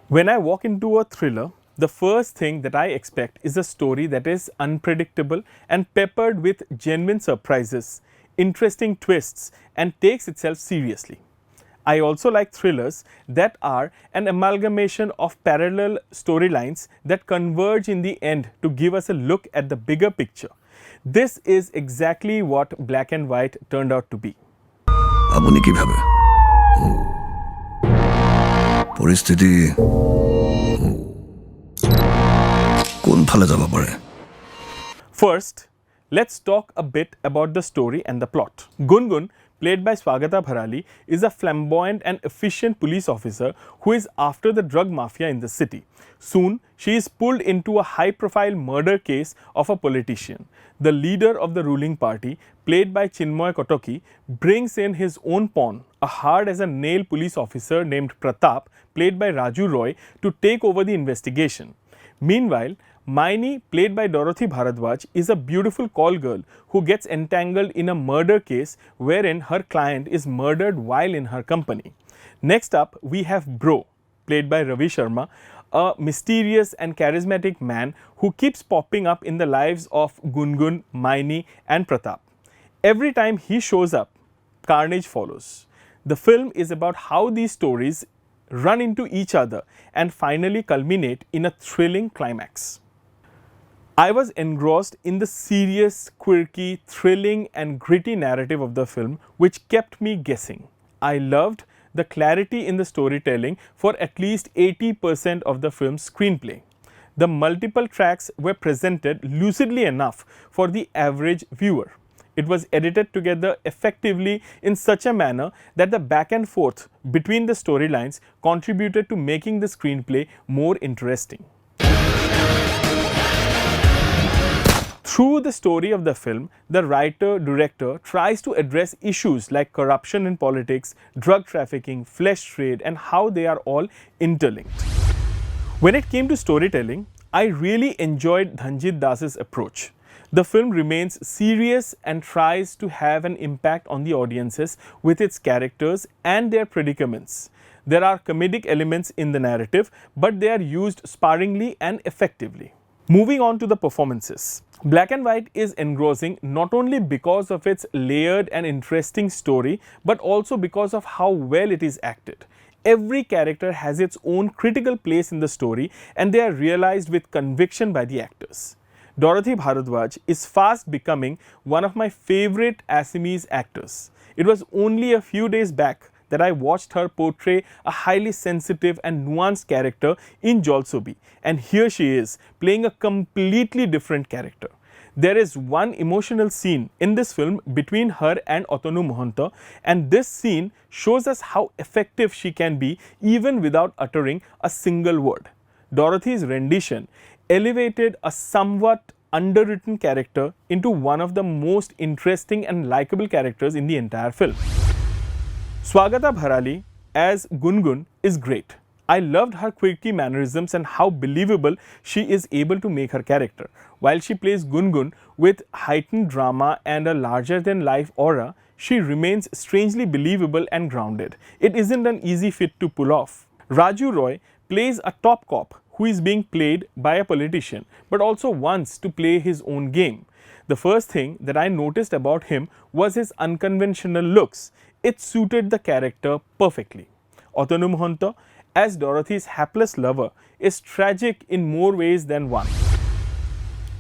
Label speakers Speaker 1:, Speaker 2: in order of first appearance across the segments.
Speaker 1: When I walk into a thriller, the first thing that I expect is a story that is unpredictable and peppered with genuine surprises, interesting twists, and takes itself seriously. I also like thrillers that are an amalgamation of parallel storylines that converge in the end to give us a look at the bigger picture. This is exactly what Black and White turned out to be.
Speaker 2: আপনি কিভাবে পরিস্থিতি কোন ফালে যাব পারে
Speaker 1: First, let's talk a bit about the story and the plot. Gungun, played by Swagata Bharali, is a flamboyant and efficient police officer who is after the drug mafia in the city. Soon, she is pulled into a high-profile murder case of a politician. The leader of the ruling party, played by Chinmoy Kotoki, brings in his own pawn, a hard-as-a-nail police officer named Pratap, played by Raju Roy, to take over the investigation. Meanwhile, Maini, played by Dorothy Bharadwaj, is a beautiful call girl who gets entangled in a murder case wherein her client is murdered while in her company. Next up, we have Bro, played by Ravi Sharma, a mysterious and charismatic man who keeps popping up in the lives of Gungun, Maini, and Pratap. Every time he shows up, carnage follows. The film is about how these stories run into each other and finally culminate in a thrilling climax. I was engrossed in the serious, quirky, thrilling, and gritty narrative of the film, which kept me guessing. I loved the clarity in the storytelling for at least 80% of the film's screenplay. The multiple tracks were presented lucidly enough for the average viewer. It was edited together effectively in such a manner that the back and forth between the storylines contributed to making the screenplay more interesting. Through the story of the film, the writer-director tries to address issues like corruption in politics, drug trafficking, flesh trade, and how they are all interlinked. When it came to storytelling, I really enjoyed Dhanjit Das's approach. The film remains serious and tries to have an impact on the audiences with its characters and their predicaments. There are comedic elements in the narrative, but they are used sparingly and effectively. Moving on to the performances. Black and White is engrossing not only because of its layered and interesting story, but also because of how well it is acted. Every character has its own critical place in the story, and they are realized with conviction by the actors. Dorothy Bharadwaj is fast becoming one of my favorite Assamese actors. It was only a few days back that I watched her portray a highly sensitive and nuanced character in Jolsobi, and here she is playing a completely different character. There is one emotional scene in this film between her and Otonu Mohanta, and this scene shows us how effective she can be even without uttering a single word. Dorothy's rendition elevated a somewhat underwritten character into one of the most interesting and likable characters in the entire film. Swagata Bharali as Gungun is great. I loved her quirky mannerisms and how believable she is able to make her character. While she plays Gungun with heightened drama and a larger-than-life aura, she remains strangely believable and grounded. It isn't an easy fit to pull off. Raju Roy plays a top cop who is being played by a politician, but also wants to play his own game. The first thing that I noticed about him was his unconventional looks. It suited the character perfectly. Otonu Mohanta, as Dorothy's hapless lover, is tragic in more ways than one.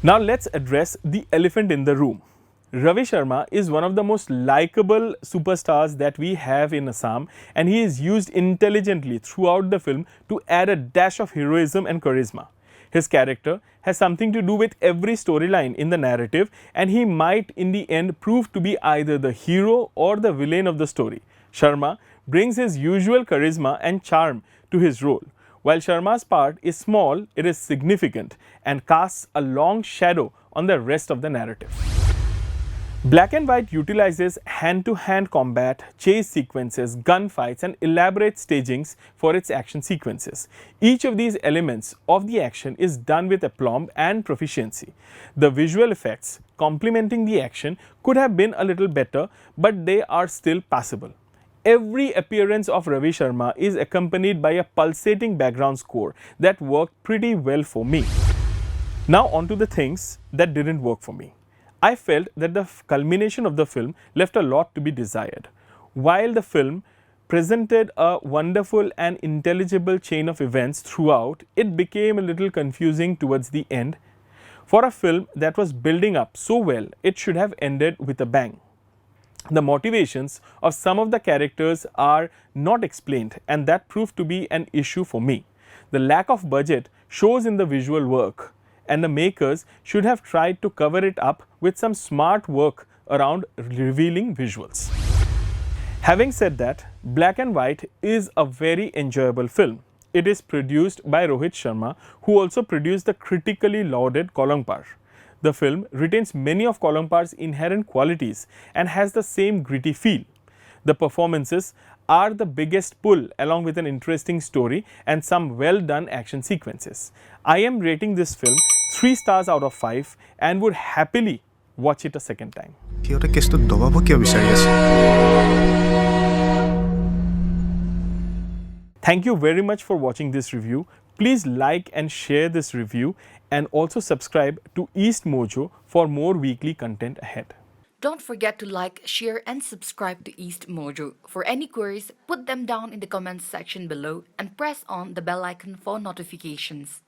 Speaker 1: Now let's address the elephant in the room. Ravi Sharma is one of the most likable superstars that we have in Assam, and he is used intelligently throughout the film to add a dash of heroism and charisma. His character has something to do with every storyline in the narrative, and he might in the end prove to be either the hero or the villain of the story. Sharma brings his usual charisma and charm to his role. While Sharma's part is small, it is significant and casts a long shadow on the rest of the narrative. Black and White utilizes hand-to-hand combat, chase sequences, gunfights, and elaborate stagings for its action sequences. Each of these elements of the action is done with aplomb and proficiency. The visual effects complementing the action could have been a little better, but they are still passable. Every appearance of Ravi Sharma is accompanied by a pulsating background score that worked pretty well for me. Now on to the things that didn't work for me. I felt that the culmination of the film left a lot to be desired. While the film presented a wonderful and intelligible chain of events throughout, it became a little confusing towards the end. For a film that was building up so well, it should have ended with a bang. The motivations of some of the characters are not explained, and that proved to be an issue for me. The lack of budget shows in the visual work, and the makers should have tried to cover it up with some smart work around revealing visuals. Having said that, Black and White is a very enjoyable film. It is produced by Rohit Sharma, who also produced the critically lauded Kolongpar. The film retains many of Kolongpar's inherent qualities and has the same gritty feel. The performances are the biggest pull, along with an interesting story and some well done action sequences. I am rating this film 3 stars out of 5 and would happily watch it a second time.
Speaker 3: সিহঁতে কেছটো দবাব কিয় বিচাৰি আছে?
Speaker 1: Thank you very much for watching this review. Please like and share this review and also subscribe to EastMojo for more weekly content ahead.
Speaker 4: Don't forget to like, share and subscribe to EastMojo. For any queries, put them down in the comments section below and press on the bell icon for notifications.